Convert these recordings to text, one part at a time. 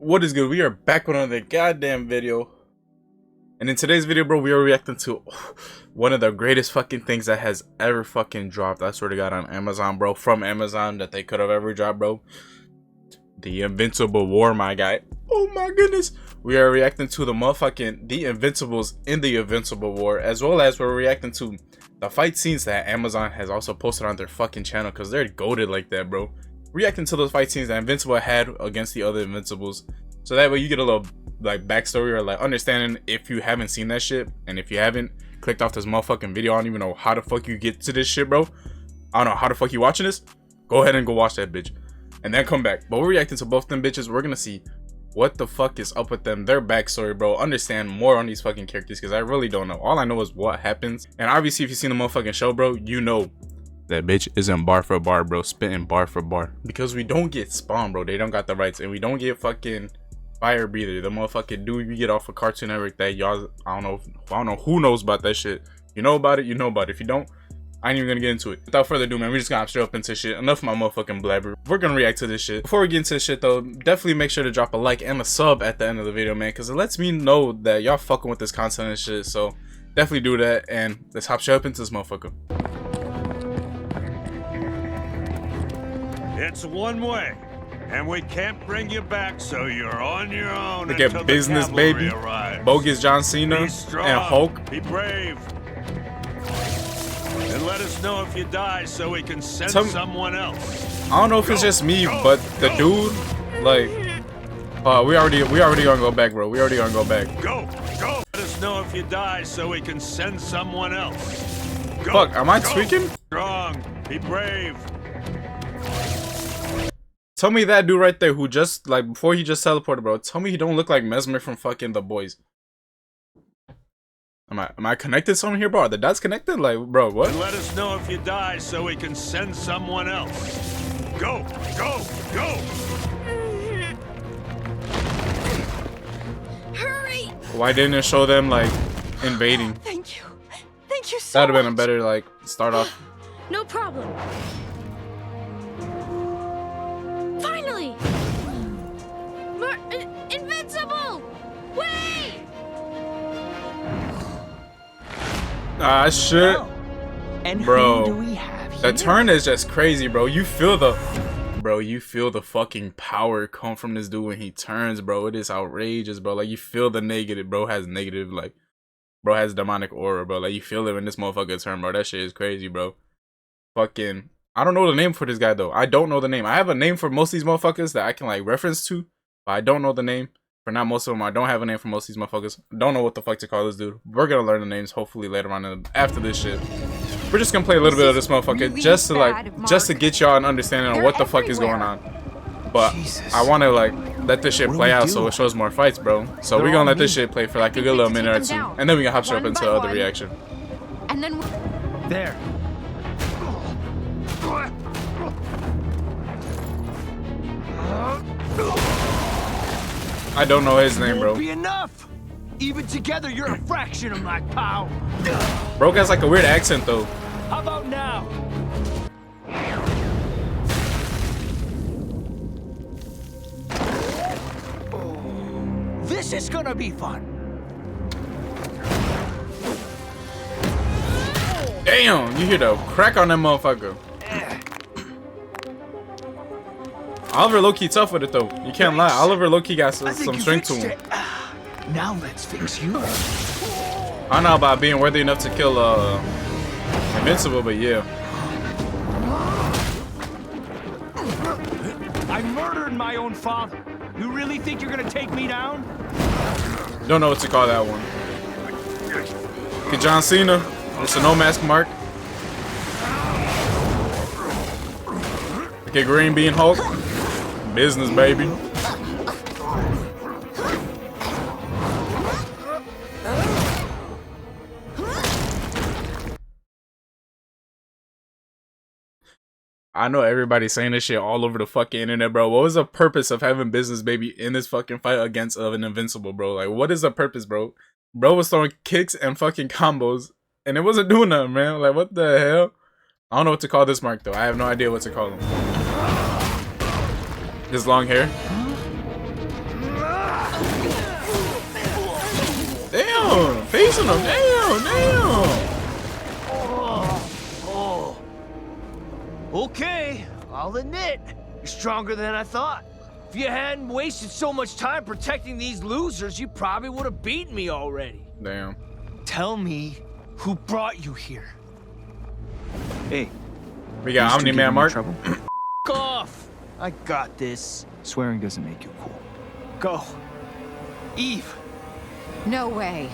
What is good? We are back with another goddamn video. And in today's video, bro, we are reacting to one of the greatest fucking things that has ever fucking dropped. I swear to God, on Amazon, bro. From Amazon that they could have ever dropped, bro. The Invincible War, my guy. Oh my goodness. We are reacting to the Invincibles in the Invincible War. As well as we're reacting to the fight scenes that Amazon has also posted on their fucking channel. Because they're goated like that, bro. Reacting to those fight scenes that Invincible had against the other Invincibles, so that way you get a little like backstory or like understanding if you haven't seen that shit. And if you haven't clicked off this motherfucking video, I don't even know how the fuck you get to this shit, bro. I don't know how the fuck you watching this. Go ahead and go watch that bitch and then come back. But we're reacting to both them bitches. We're gonna see what the fuck is up with them, their backstory, bro. Understand more on these fucking characters, because I really don't know. All I know is what happens. And obviously if you've seen the motherfucking show, bro, you know that bitch isn't bar for bar, bro, spitting bar for bar. Because we don't get Spawn, bro. They don't got the rights. And we don't get fucking Fire Breather, the motherfucking dude we get off of Cartoon Network that y'all, I don't know who knows about that shit. You know about it, you know about it. If you don't, I ain't even gonna get into it. Without further ado, man, we're just gonna hop straight up into shit. Enough of my motherfucking blabber. We're gonna react to this shit. Before we get into this shit though, definitely make sure to drop a like and a sub at the end of the video, man, because it lets me know that y'all fucking with this content and shit. So definitely do that, and let's hop straight up into this motherfucker. It's one way, and we can't bring you back, so you're on your own. Look at business, baby. Bogus John Cena and Hulk. Be brave. And let us know if you die, so we can send someone else. I don't know if it's just me, but the dude, like, we already gonna go back, bro. We already gonna go back. Go. Let us know if you die, so we can send someone else. Go. Fuck, am I tweaking? Strong. Be brave. Tell me that dude right there who just, like, before he just teleported, bro. Tell me he don't look like Mesmer from fucking The Boys. Am I connected somewhere here, bro? Are the dots connected? Like, bro, what? And let us know if you die, so we can send someone else. Go. Hurry! Why didn't it show them, like, invading? Thank you so That'd have been a much. better, like, start off. No problem. Finally! Invincible! Wait! Ah, shit. Oh. And bro, who do we have the here? turn is just crazy, bro. You feel the fucking power come from this dude when he turns, bro. It is outrageous, bro. Like, you feel the negative, bro. Has negative, like, bro has demonic aura, bro. Like, you feel it when this motherfucker turn, bro. That shit is crazy, bro. Fucking, I don't know the name for this guy though. I don't know the name. I have a name for most of these motherfuckers that I can like reference to, but I don't know the name for not most of them. I don't have a name for most of these motherfuckers. Don't know what the fuck to call this dude. We're gonna learn the names hopefully later on after this shit. We're just gonna play a little bit of this motherfucker really just to get y'all an understanding of what the fuck is going on. But Jesus. I want to like let this shit play out so it shows more fights, bro. So we're gonna let this shit play for like a good little minute or two, and then we can hop straight up into the other reaction. And then There. I don't know his name, bro. Won't be enough. Even together, you're a fraction of my power. Bro has like a weird accent though. How about now? This is gonna be fun. Damn, you hear the crack on that motherfucker. Oliver low-key tough with it though. You can't lie. Oliver low-key got some strength to him. Now let's fix you. I don't know about being worthy enough to kill Invincible, but yeah. I murdered my own father. You really think you're gonna take me down? Don't know what to call that one. Okay, John Cena. It's a no mask mark. Okay, Green Bean Hulk. Business, baby. I know everybody's saying this shit all over the fucking internet, bro. What was the purpose of having Business Baby in this fucking fight against an Invincible, bro? Like, what is the purpose, bro? Bro was throwing kicks and fucking combos, and it wasn't doing nothing, man. Like, what the hell? I don't know what to call this mark, though. I have no idea what to call him. His long hair. damn. Facing him. Damn, damn. Okay, I'll admit, you're stronger than I thought. If you hadn't wasted so much time protecting these losers, you probably would have beaten me already. Damn. Tell me who brought you here. Hey, We got Omni-Man Mark. trouble? F off! I got this. Swearing doesn't make you cool. Go. Eve. No way.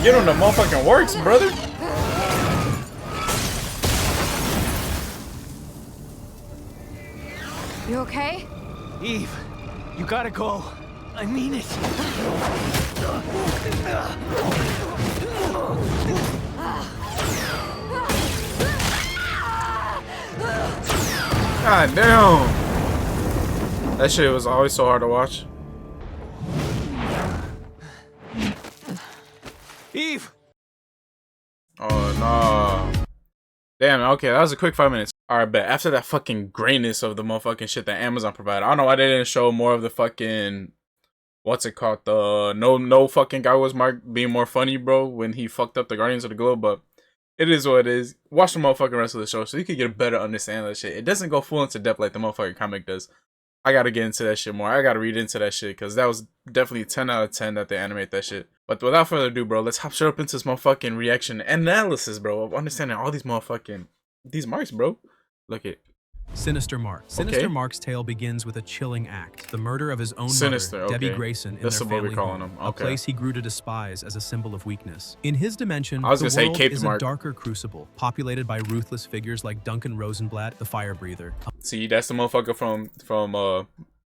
Get on the motherfucking works, brother. You okay? Eve, you gotta go. I mean it. God damn. That shit was always so hard to watch. Eve! Oh no. Damn, okay, that was a quick 5 minutes. Alright, bet after that fucking greatness of the motherfucking shit that Amazon provided, I don't know why they didn't show more of the fucking, what's it called? The no fucking guy was being more funny, bro, when he fucked up the Guardians of the Globe, but it is what it is. Watch the motherfucking rest of the show so you can get a better understanding of that shit. It doesn't go full into depth like the motherfucking comic does. I gotta get into that shit more. I gotta read into that shit because that was definitely 10 out of 10 that they animate that shit. But without further ado, bro, let's hop straight up into this motherfucking reaction analysis, bro, of understanding all these motherfucking marks, bro. Look at Sinister Mark. Sinister Mark's tale begins with a chilling act: the murder of his own Sinister, mother, Debbie okay. Grayson, in That's their what we're family calling home, him. a Okay. place he grew to despise as a symbol of weakness. In his dimension, I was the gonna say world Caped is Mark. a darker crucible, populated by ruthless figures like Duncan Rosenblatt, the Fire Breather, See, that's the motherfucker from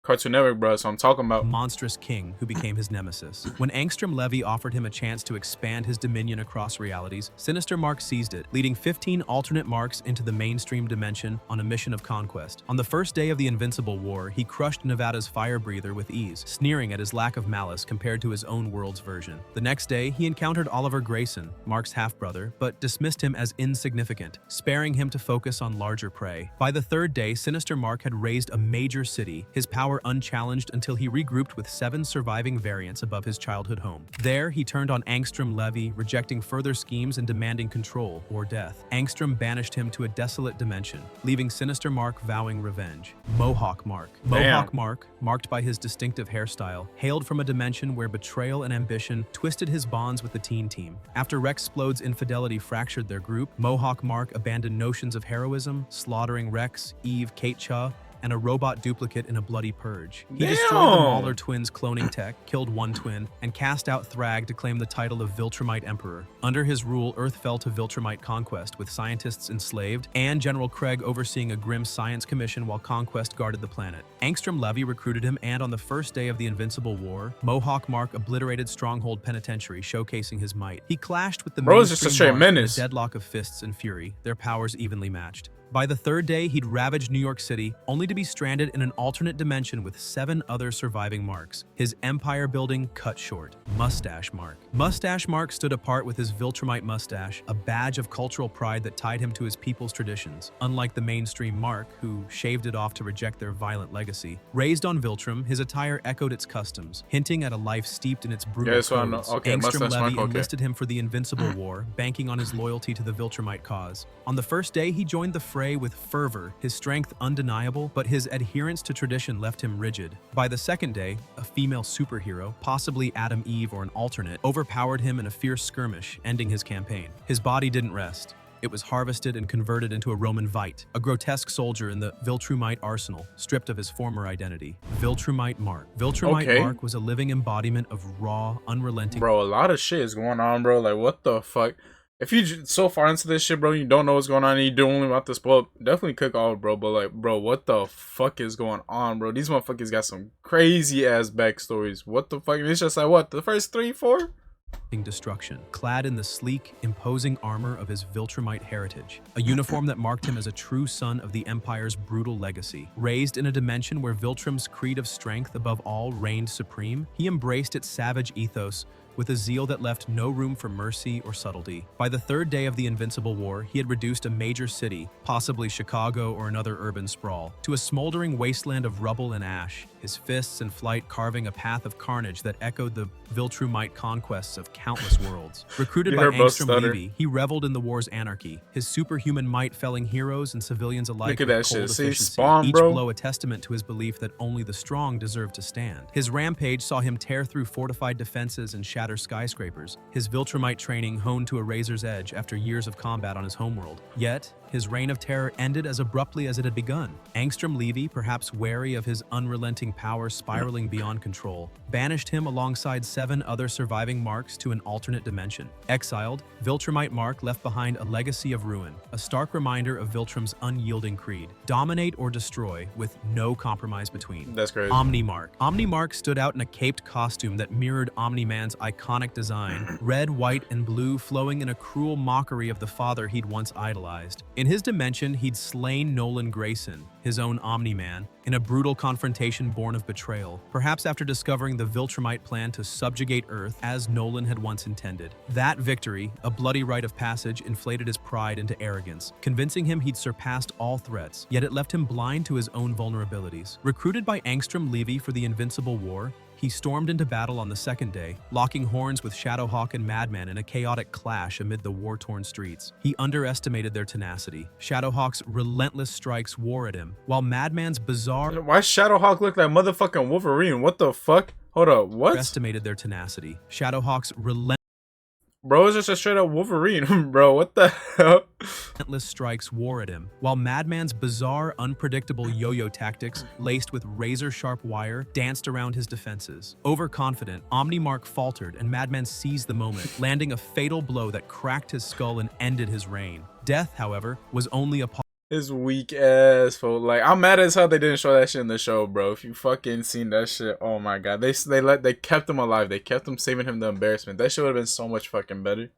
Cartoon Network, bro. So I'm talking about. a monstrous king who became his nemesis. When Angstrom Levy offered him a chance to expand his dominion across realities, Sinister Mark seized it, leading 15 alternate Marks into the mainstream dimension on a mission of conquest. On the first day of the Invincible War, he crushed Nevada's Fire Breather with ease, sneering at his lack of malice compared to his own world's version. The next day, he encountered Oliver Grayson, Mark's half-brother, but dismissed him as insignificant, sparing him to focus on larger prey. By the third day, Sinister Mark had raised a major city, his power unchallenged until he regrouped with 7 surviving variants above his childhood home. There, he turned on Angstrom Levy, rejecting further schemes and demanding control or death. Angstrom banished him to a desolate dimension, leaving Sinister Mark vowing revenge. Mohawk Mark. Mohawk Mark, marked by his distinctive hairstyle, hailed from a dimension where betrayal and ambition twisted his bonds with the teen team. After Rexplode's infidelity fractured their group, Mohawk Mark abandoned notions of heroism, slaughtering Rex, Eve, Kate Cha, and a robot duplicate in a bloody purge. He destroyed the Mauler twins' cloning tech, killed one twin, and cast out Thrag to claim the title of Viltrumite Emperor. Under his rule, Earth fell to Viltrumite conquest, with scientists enslaved, and General Craig overseeing a grim science commission while Conquest guarded the planet. Angstrom Levy recruited him, and on the first day of the Invincible War, Mohawk Mark obliterated Stronghold Penitentiary, showcasing his might. He clashed with the Bro's just a straight Mark in a menace. deadlock of fists and fury, their powers evenly matched. By the third day, he'd ravaged New York City, only to be stranded in an alternate dimension with 7 other surviving Marks. His empire building cut short. Mustache Mark. Mustache Mark stood apart with his Viltrumite mustache, a badge of cultural pride that tied him to his people's traditions. Unlike the mainstream Mark, who shaved it off to reject their violent legacy. Raised on Viltrum, his attire echoed its customs, hinting at a life steeped in its brutal Yeah, so I know. codes. Okay, Angstrom Mustache Levy Mark, okay. enlisted him for the Invincible War, banking on his loyalty to the Viltrumite cause. On the first day, he joined the fray with fervor, his strength undeniable, but his adherence to tradition left him rigid. By the second day, a female superhero, possibly Adam Eve or an alternate, overpowered him in a fierce skirmish, ending his campaign. His body didn't rest. It was harvested and converted into a Roman Vite, a grotesque soldier in the Viltrumite arsenal, stripped of his former identity. Viltrumite Mark. Viltrumite Mark was a living embodiment of raw, unrelenting... Bro, a lot of shit is going on, bro. Like, what the fuck? If you so far into this shit, bro, you don't know what's going on and you don't only about to spoil, definitely click off, bro. But like, bro, what the fuck is going on, bro? These motherfuckers got some crazy ass backstories. What the fuck? It's just like, what, the first 3, 4? destruction, clad in the sleek, imposing armor of his Viltrumite heritage, a uniform that marked him as a true son of the Empire's brutal legacy. Raised in a dimension where Viltrum's creed of strength above all reigned supreme, he embraced its savage ethos with a zeal that left no room for mercy or subtlety. By the third day of the Invincible War, he had reduced a major city, possibly Chicago or another urban sprawl, to a smoldering wasteland of rubble and ash, his fists in flight carving a path of carnage that echoed the Viltrumite conquests of countless worlds. Recruited by Angstrom Levy, he reveled in the war's anarchy, his superhuman might felling heroes and civilians alike with cold efficiency, Spawn, each bro. blow a testament to his belief that only the strong deserve to stand. His rampage saw him tear through fortified defenses and shatter skyscrapers, his Viltrumite training honed to a razor's edge after years of combat on his homeworld. Yet, his reign of terror ended as abruptly as it had begun. Angstrom Levy, perhaps wary of his unrelenting power spiraling beyond control, banished him alongside 7 other surviving Marks to an alternate dimension. Exiled, Viltrumite Mark left behind a legacy of ruin, a stark reminder of Viltrum's unyielding creed: dominate or destroy, with no compromise between. That's crazy. Omnimark. Omnimark stood out in a caped costume that mirrored Omni-Man's iconic design, red, white, and blue flowing in a cruel mockery of the father he'd once idolized. In his dimension, he'd slain Nolan Grayson, his own Omni-Man, in a brutal confrontation born of betrayal, perhaps after discovering the Viltrumite plan to subjugate Earth as Nolan had once intended. That victory, a bloody rite of passage, inflated his pride into arrogance, convincing him he'd surpassed all threats, yet it left him blind to his own vulnerabilities. Recruited by Angstrom Levy for the Invincible War, he stormed into battle on the second day, locking horns with Shadowhawk and Madman in a chaotic clash amid the war-torn streets. He underestimated their tenacity. Shadowhawk's relentless strikes wore at him, while Madman's bizarre... Why Shadowhawk look like motherfucking Wolverine? What the fuck? Hold up, what? ...estimated their tenacity. Shadowhawk's Bro, it's just a straight up Wolverine, bro. What the hell? relentless strikes wore at him, while Madman's bizarre, unpredictable yo-yo tactics, laced with razor-sharp wire, danced around his defenses. Overconfident, Omnimark faltered, and Madman seized the moment, landing a fatal blow that cracked his skull and ended his reign. Death, however, was only a His weak ass fool. Like, I'm mad as hell they didn't show that shit in the show, bro. If you fucking seen that shit, oh my god. They kept him alive. They kept him, saving him the embarrassment. That shit would have been so much fucking better.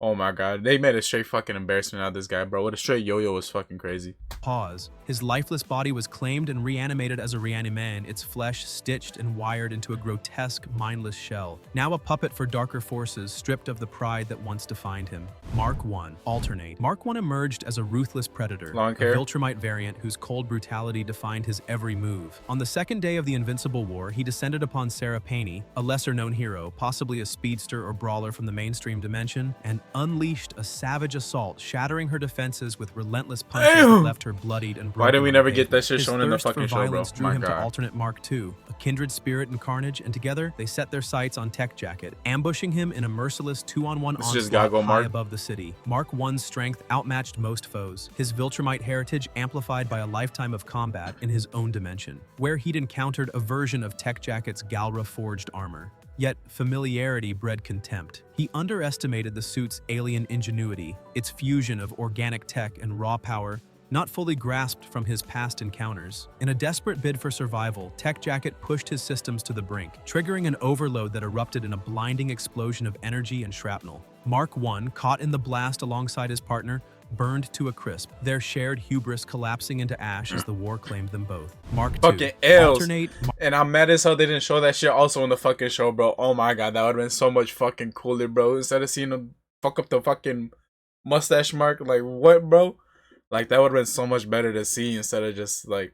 Oh my god. They made a straight fucking embarrassment out of this guy, bro. What a straight yo-yo was fucking crazy. Pause. His lifeless body was claimed and reanimated as a reaniman, its flesh stitched and wired into a grotesque, mindless shell. Now a puppet for darker forces, stripped of the pride that once defined him. Mark 1. Alternate. Mark 1 emerged as a ruthless predator, Long a hair. Viltrumite variant whose cold brutality defined his every move. On the second day of the Invincible War, he descended upon Sarah Paney, a lesser-known hero, possibly a speedster or brawler from the mainstream dimension, and unleashed a savage assault, shattering her defenses with relentless punches that left her bloodied and broken. Why did we on never the get that pavement. shit His shown in the thirst for fucking show, bro? violence drew My him to god. alternate Mark II, a kindred spirit in carnage, and together they set their sights on Tech Jacket, ambushing him in a merciless 2-on-1 This just onslaught gotta go, high Mark. above the city. Mark I's strength outmatched most foes, his Viltrumite heritage amplified by a lifetime of combat in his own dimension, where he'd encountered a version of Tech Jacket's Galra-forged armor. Yet, familiarity bred contempt. He underestimated the suit's alien ingenuity, its fusion of organic tech and raw power, not fully grasped from his past encounters. In a desperate bid for survival, Tech Jacket pushed his systems to the brink, triggering an overload that erupted in a blinding explosion of energy and shrapnel. Mark I, caught in the blast alongside his partner, burned to a crisp, their shared hubris collapsing into ash as the war claimed them both. Mark II. Fucking L's. Alternate. And I'm mad as hell they didn't show that shit also in the fucking show, bro. Oh my god, that would have been so much fucking cooler, bro. Instead of seeing him fuck up the fucking mustache mark, like what, bro? Like that would have been so much better to see instead of just like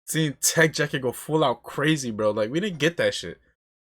seeing Tech Jacket go full out crazy, bro. Like we didn't get that shit.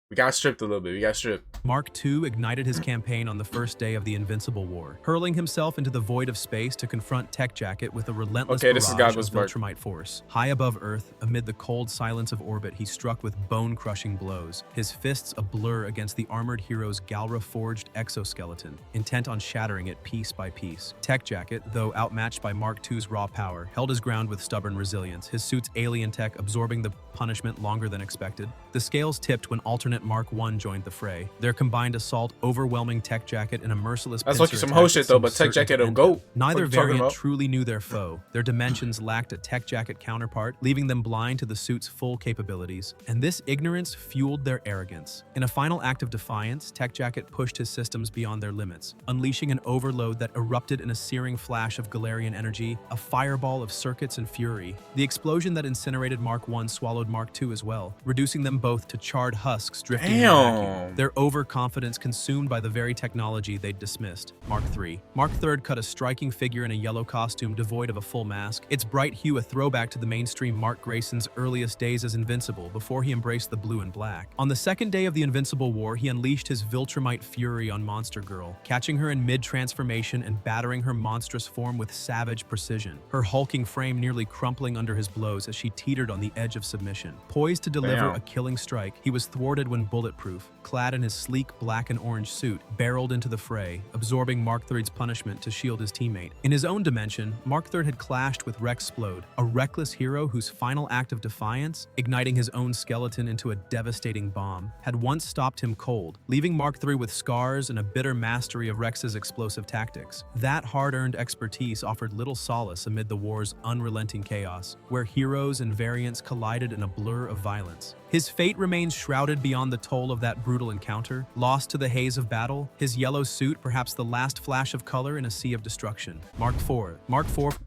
We got stripped a little bit. We got stripped. Mark II ignited his campaign on the first day of the Invincible War, hurling himself into the void of space to confront Tech Jacket with a relentless This is barrage Goggles of Mark. Viltrumite force. High above Earth, amid the cold silence of orbit, he struck with bone-crushing blows, his fists a blur against the armored hero's Galra-forged exoskeleton, intent on shattering it piece by piece. Tech Jacket, though outmatched by Mark II's raw power, held his ground with stubborn resilience, his suit's alien tech absorbing the punishment longer than expected. The scales tipped when alternate alternate Mark I joined the fray. Their combined assault, overwhelming Tech Jacket and a merciless That's pincer like some attack hoe shit that though, seemed but Tech certain Jacket to will end go. it. Neither What you talking variant about? truly knew their foe. Their dimensions lacked a Tech Jacket counterpart, leaving them blind to the suit's full capabilities. And this ignorance fueled their arrogance. In a final act of defiance, Tech Jacket pushed his systems beyond their limits, unleashing an overload that erupted in a searing flash of Galarian energy, a fireball of circuits and fury. The explosion that incinerated Mark I swallowed Mark II as well, reducing them both to charred husks drifting in the vacuum. Their overconfidence consumed by the very technology they'd dismissed. Mark III. Mark III cut a striking figure in a yellow costume devoid of a full mask, its bright hue a throwback to the mainstream Mark Grayson's earliest days as Invincible before he embraced the blue and black. On the second day of the Invincible War, he unleashed his Viltrumite fury on Monster Girl, catching her in mid-transformation and battering her monstrous form with savage precision, her hulking frame nearly crumpling under his blows as she teetered on the edge of submission. Poised to deliver a killing strike, he was thwarted when Bulletproof, clad in his sleek black and orange suit, barreled into the fray, absorbing Mark III's punishment to shield his teammate. In his own dimension, Mark III had clashed with Rexplode, a reckless hero whose final act of defiance, igniting his own skeleton into a devastating bomb, had once stopped him cold, leaving Mark III with scars and a bitter mastery of Rex's explosive tactics. That hard-earned expertise offered little solace amid the war's unrelenting chaos, where heroes and variants collided in a blur of violence. His fate remains shrouded beyond the toll of that brutal encounter, lost to the haze of battle, his yellow suit perhaps the last flash of color in a sea of destruction. Mark IV. Mark IV.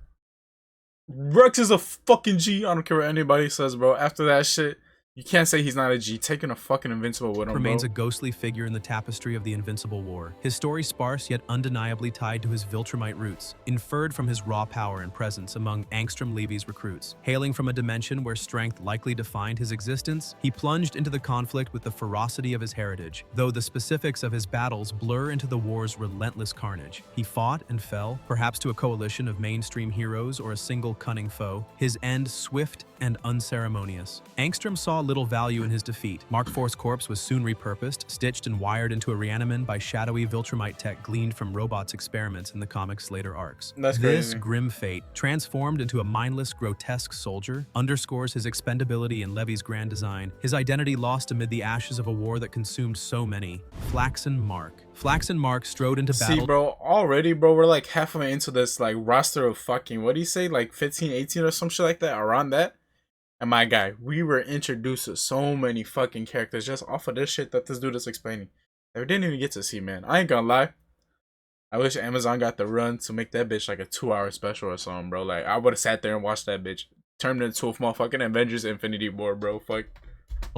Rex is a fucking G. I don't care what anybody says, bro. After that shit, you can't say he's not a G. Taking a fucking Invincible with him, remains bro. a ghostly figure in the tapestry of the Invincible War. His story sparse yet undeniably tied to his Viltrumite roots, inferred from his raw power and presence among Angstrom Levy's recruits. Hailing from a dimension where strength likely defined his existence, he plunged into the conflict with the ferocity of his heritage, though the specifics of his battles blur into the war's relentless carnage. He fought and fell, perhaps to a coalition of mainstream heroes or a single cunning foe, his end swift and unceremonious. Angstrom saw little value in his defeat. Mark IV's corpse was soon repurposed, stitched and wired into a reanimin by shadowy Viltrumite tech gleaned from robots' experiments in the comic's later arcs. That's this crazy. grim fate, transformed into a mindless, grotesque soldier, underscores his expendability in Levy's grand design, his identity lost amid the ashes of a war that consumed so many. Flaxen Mark. Flaxen Mark strode into battle. See, bro, already, bro, we're like halfway into this like roster of fucking, what do you say, like 15, 18 or some shit like that, around that. And my guy, we were introduced to so many fucking characters just off of this shit that this dude is explaining that we didn't even get to see, man. I ain't gonna lie. I wish Amazon got the run to make that bitch like a 2-hour special or something, bro. Like, I would have sat there and watched that bitch. Turned into a motherfucking Avengers Infinity War, bro. Fuck.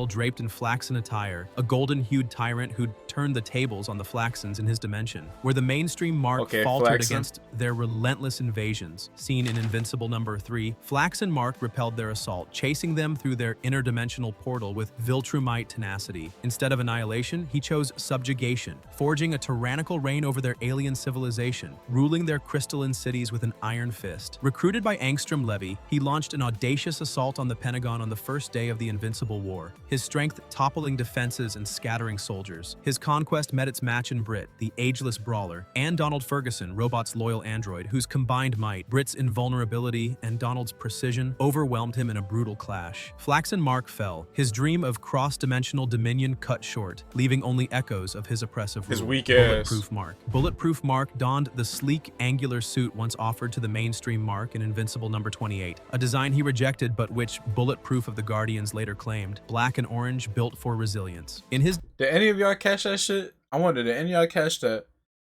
Draped in flaxen attire, a golden-hued tyrant who'd turned the tables on the Flaxens in his dimension, where the mainstream Mark faltered Flaxen. against their relentless invasions. Seen in Invincible number 3, Flaxen Mark repelled their assault, chasing them through their interdimensional portal with Viltrumite tenacity. Instead of annihilation, he chose subjugation, forging a tyrannical reign over their alien civilization, ruling their crystalline cities with an iron fist. Recruited by Angstrom Levy, he launched an audacious assault on the Pentagon on the first day of the Invincible War, his strength toppling defenses and scattering soldiers. His conquest met its match in Brit, the ageless brawler, and Donald Ferguson, Robot's loyal android, whose combined might, Brit's invulnerability, and Donald's precision overwhelmed him in a brutal clash. Flaxen Mark fell, his dream of cross-dimensional dominion cut short, leaving only echoes of his oppressive rule. His weak ass. Bulletproof Mark. Bulletproof Mark donned the sleek, angular suit once offered to the mainstream Mark in Invincible number 28, a design he rejected but which Bulletproof of the Guardians later claimed, black and orange built for resilience. In his Did any of y'all catch that shit? I wonder, did any of y'all catch that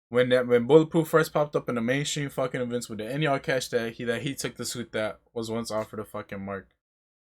when Bulletproof first popped up in the mainstream fucking Invincible? Did any of y'all catch that he took the suit that was once offered a fucking Mark?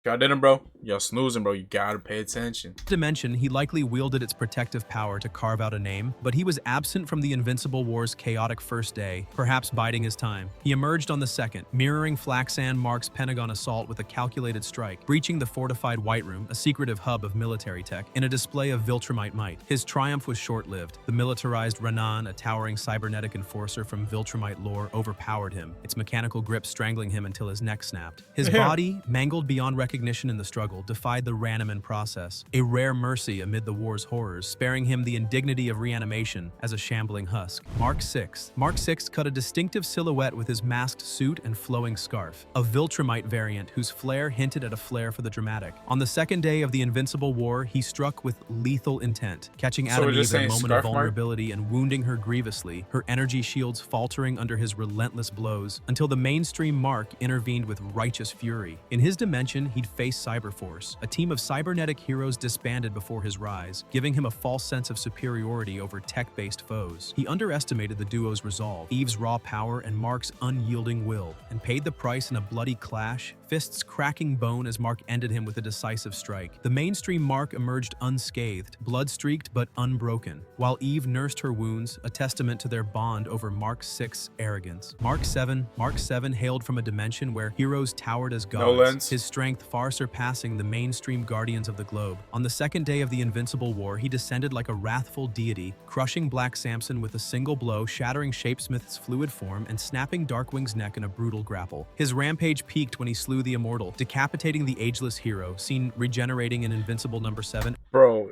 Y'all didn't, bro? Y'all snoozing, bro. You gotta pay attention. dimension, he likely wielded its protective power to carve out a name, but he was absent from the Invincible War's chaotic first day, perhaps biding his time. He emerged on the second, mirroring Flaxan Mark's Pentagon assault with a calculated strike, breaching the fortified White Room, a secretive hub of military tech, in a display of Viltrumite might. His triumph was short-lived. The militarized Renan, a towering cybernetic enforcer from Viltrumite lore, overpowered him, its mechanical grip strangling him until his neck snapped. His body, mangled beyond recognition, recognition in the struggle defied the Ranneman process, a rare mercy amid the war's horrors, sparing him the indignity of reanimation as a shambling husk. Mark 6. Mark 6 cut a distinctive silhouette with his masked suit and flowing scarf, a Viltrumite variant whose flair hinted at a flair for the dramatic. On the second day of the Invincible War, he struck with lethal intent, catching Adam Eve in a moment of vulnerability and wounding her grievously, her energy shields faltering under his relentless blows, until the mainstream Mark intervened with righteous fury. In his dimension, he'd faced Cyberforce, a team of cybernetic heroes disbanded before his rise, giving him a false sense of superiority over tech-based foes. He underestimated the duo's resolve, Eve's raw power, and Mark's unyielding will, and paid the price in a bloody clash, fists cracking bone as Mark ended him with a decisive strike. The mainstream Mark emerged unscathed, blood-streaked but unbroken, while Eve nursed her wounds, a testament to their bond over Mark 6's arrogance. Mark 7 hailed from a dimension where heroes towered as gods, his strength far surpassing the mainstream guardians of the globe. On the second day of the Invincible War, he descended like a wrathful deity, crushing Black Samson with a single blow, shattering Shapesmith's fluid form, and snapping Darkwing's neck in a brutal grapple. His rampage peaked when he slew the Immortal, decapitating the ageless hero, seen regenerating in Invincible number 7. Bro,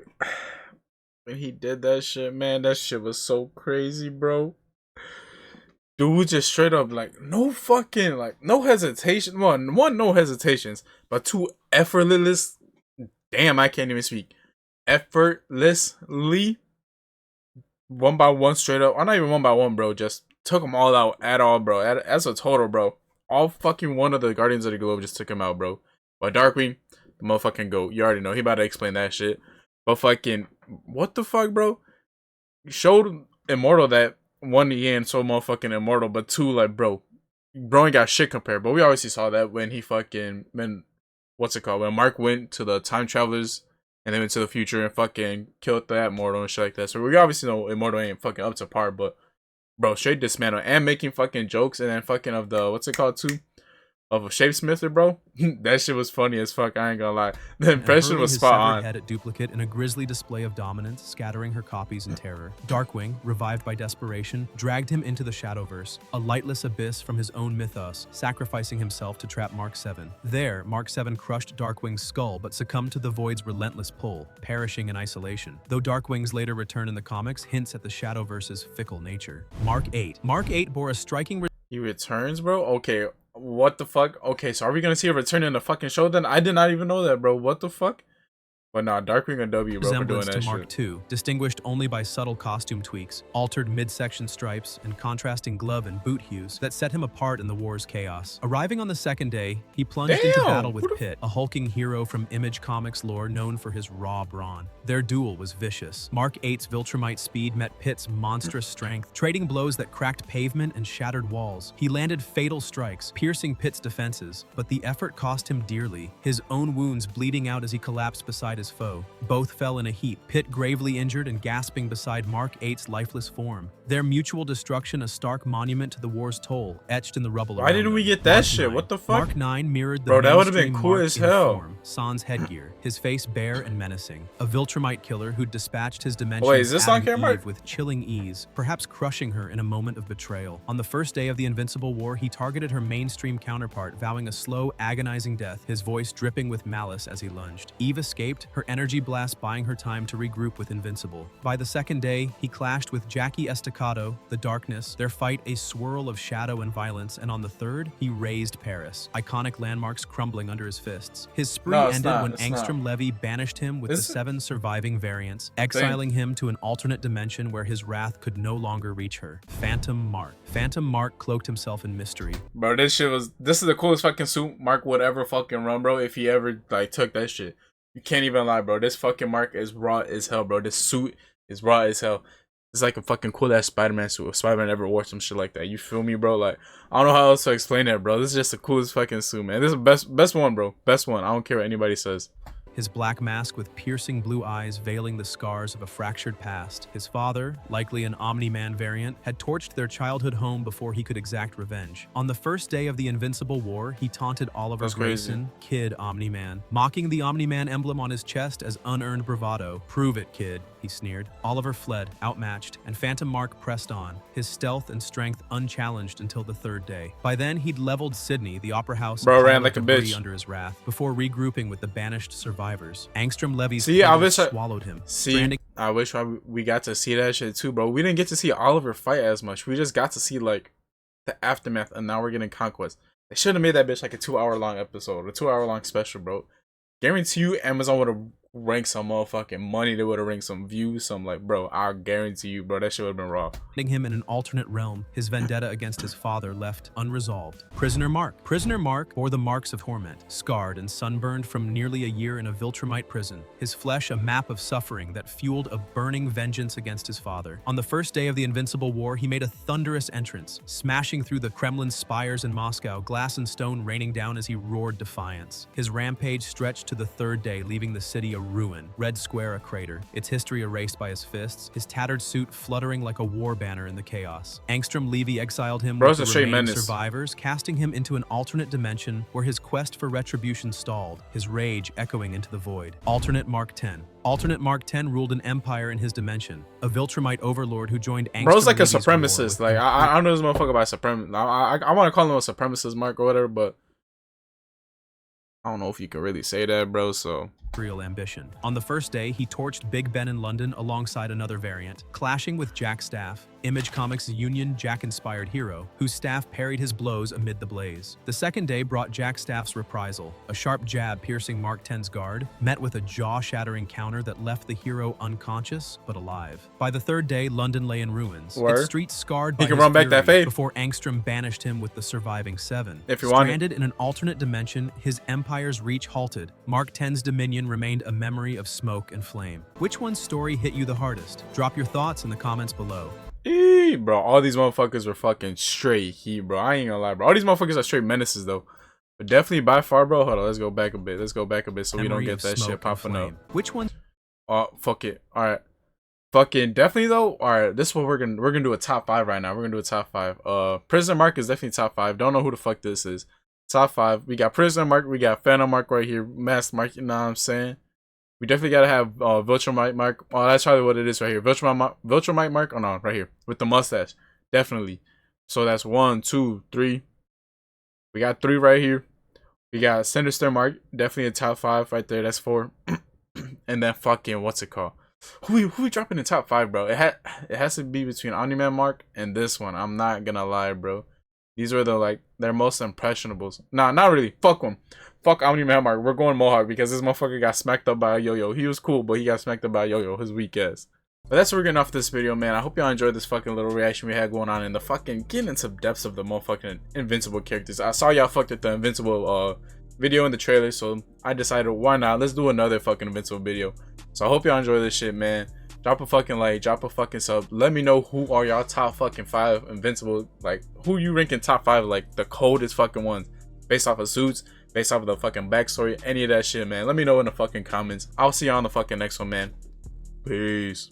when he did that shit, man, that shit was so crazy, bro. Dude just straight up, like, no fucking, like, no hesitation. One, no hesitations, but two, effortless. Damn, I can't even speak. Effortlessly, one by one, straight up. Or not even one by one, bro. Just took them all out at all, bro. As a total, bro. All fucking one of the Guardians of the Globe just took him out, bro. But Darkwing, the motherfucking GOAT. You already know. He about to explain that shit. But fucking, what the fuck, bro? Showed Immortal that one, he ain't so motherfucking immortal, but two, like, bro ain't got shit compared. But we obviously saw that when he fucking, when Mark went to the time travelers and then went to the future and fucking killed that Immortal and shit like that. So we obviously know Immortal ain't fucking up to par, but bro, straight dismantle and making fucking jokes and then fucking of the too? Of a Shapesmither, bro. That shit was funny as fuck, I ain't gonna lie. The impression was spot on. Head at Duplicate in a grisly display of dominance, scattering her copies in terror. Darkwing, revived by desperation, dragged him into the Shadowverse, a lightless abyss from his own mythos, sacrificing himself to trap Mark 7. There, Mark 7 crushed Darkwing's skull but succumbed to the Void's relentless pull, perishing in isolation. Though Darkwing's later return in the comics hints at the Shadowverse's fickle nature. Mark 8 bore a striking he returns, bro? Okay. What the fuck? Okay, so are we gonna see a return in the fucking show then? I did not even know that, bro. What the fuck? But nah, Darkwing and W, bro, for doing that to Mark shit. 2, distinguished only by subtle costume tweaks, altered midsection stripes, and contrasting glove and boot hues that set him apart in the war's chaos. Arriving on the second day, he plunged into battle with Pitt, a hulking hero from Image Comics lore known for his raw brawn. Their duel was vicious. Mark 8's Viltrumite speed met Pitt's monstrous strength, trading blows that cracked pavement and shattered walls. He landed fatal strikes, piercing Pitt's defenses, but the effort cost him dearly, his own wounds bleeding out as he collapsed beside his foe. Both fell in a heap, Pitt gravely injured and gasping beside Mark 8's lifeless form. Their mutual destruction a stark monument to the war's toll, etched in the rubble. Why didn't we get that shit? What the fuck? Mark 9 mirrored the bro, that would have been cool as hell. Sans headgear, his face bare and menacing. A Viltrumite killer who dispatched his dimension with chilling ease, perhaps crushing her in a moment of betrayal. On the first day of the Invincible War, he targeted her mainstream counterpart, vowing a slow, agonizing death, his voice dripping with malice as he lunged. Eve escaped, her energy blast buying her time to regroup with Invincible. By the second day, he clashed with Jackie Estacado, the Darkness, their fight a swirl of shadow and violence, and on the third, he razed Paris, iconic landmarks crumbling under his fists. His spree ended when Angstrom Levy banished him with the 7 surviving variants, exiling him to an alternate dimension where his wrath could no longer reach her. Phantom Mark cloaked himself in mystery. Bro, this is the coolest fucking suit Mark would ever fucking run, bro, if he ever, like, took that shit. You can't even lie, bro. This fucking Mark is raw as hell, bro. This suit is raw as hell. It's like a fucking cool ass Spider-Man suit. If Spider-Man ever wore some shit like that, you feel me, bro? Like, I don't know how else to explain that, bro. This is just the coolest fucking suit, man. This is the best one, bro. Best one. I don't care what anybody says. His black mask with piercing blue eyes veiling the scars of a fractured past. His father, likely an Omni-Man variant, had torched their childhood home before he could exact revenge. On the first day of the Invincible War, he taunted Oliver Grayson, Kid Omni-Man, mocking the Omni-Man emblem on his chest as unearned bravado. Prove it, kid. he sneered. Oliver fled, outmatched, and Phantom Mark pressed on, his stealth and strength unchallenged until the third day. By then, he'd leveled Sydney, the opera house, Bro and ran piled like a debris bitch. under his wrath, before regrouping with the banished survivors. Angstrom Levy's See, I fingers wish I swallowed him. see. I wish we got to see that shit too, bro. We didn't get to see Oliver fight as much. We just got to see like the aftermath, and now we're getting Conquest. They should have made that bitch like a 2-hour long episode, a 2-hour long special, bro. Guarantee you, Amazon would have ranked some motherfucking money. They would have ranked some views, some like, bro. I guarantee you, bro, that shit would have been raw. Him in an alternate realm, his vendetta against his father left unresolved. Prisoner Mark. Prisoner Mark bore the marks of torment, scarred and sunburned from nearly a year in a Viltrumite prison, his flesh a map of suffering that fueled a burning vengeance against his father. On the first day of the Invincible War, he made a thunderous entrance, smashing through the Kremlin's spires in Moscow, glass and stone raining down as he roared defiance. His rampage stretched to the third day, leaving the city a ruin, Red Square a crater, its history erased by his fists, his tattered suit fluttering like a war banner in the chaos. Angstrom Levy exiled him Bro's with a the straight remaining menace. survivors, casting him into an alternate dimension where his quest for retribution stalled, his rage echoing into the void. Alternate Mark 10. Alternate Mark 10 ruled an empire in his dimension, a Viltrumite overlord who joined Angstrom Bro's like a Levy's war supremacist. with Like I don't know this motherfucker by supremacist. I want to call him a supremacist, Mark, or whatever, but I don't know if you can really say that, bro. So real ambition. On the first day, he torched Big Ben in London alongside another variant, clashing with Jack Staff, Image Comics' Union Jack-inspired hero, whose staff parried his blows amid the blaze. The second day brought Jack Staff's reprisal, a sharp jab piercing Mark 10's guard, met with a jaw-shattering counter that left the hero unconscious but alive. By the third day, London lay in ruins, its streets scarred by He can his run back that fury, fade. before Angstrom banished him with the surviving 7. If you want it. Stranded in an alternate dimension, his empire's reach halted. Mark 10's dominion remained a memory of smoke and flame. Which one's story hit you the hardest? Drop your thoughts in the comments below. Bro, all these motherfuckers were fucking straight heat, bro. I ain't gonna lie, bro. All these motherfuckers are straight menaces, though. But definitely by far, bro. Hold on, let's go back a bit. Let's go back a bit so we don't Memory get of that smoke shit and popping up. flame. Which one? Oh, fuck it. All right. Fucking definitely though. All right, this is what we're gonna do a top 5 right now. We're gonna do a top 5. Prisoner Mark is definitely top 5. Don't know who the fuck this is. Top 5. We got Prisoner Mark. We got Phantom Mark right here. Mask Mark. You know what I'm saying? We definitely gotta have Viltrumite Mark. Oh, that's probably what it is right here. Viltrumite Mark. Oh no, right here with the mustache. Definitely. So that's 1, 2, 3. We got 3 right here. We got Sinister Mark. Definitely a top 5 right there. That's 4. And then fucking what's it called? Who we dropping in top 5, bro? It has to be between Omni-Man Mark and this one. I'm not gonna lie, bro. These are their most impressionables. Nah, not really. Fuck them. Fuck Omni-Man Mark. We're going Mohawk because this motherfucker got smacked up by a yo-yo. He was cool, but he got smacked up by a yo-yo. His weak ass. But that's what we're getting off this video, man. I hope y'all enjoyed this fucking little reaction we had going on in the fucking getting into depths of the motherfucking Invincible characters. I saw y'all fucked with the Invincible video in the trailer, so I decided why not? Let's do another fucking Invincible video. So I hope y'all enjoy this shit, man. Drop a fucking like, drop a fucking sub. Let me know who are y'all top fucking 5 Invincible, like who you ranking top 5, like the coldest fucking ones, based off of suits, based off of the fucking backstory, any of that shit, man. Let me know in the fucking comments. I'll see y'all on the fucking next one, man. Peace.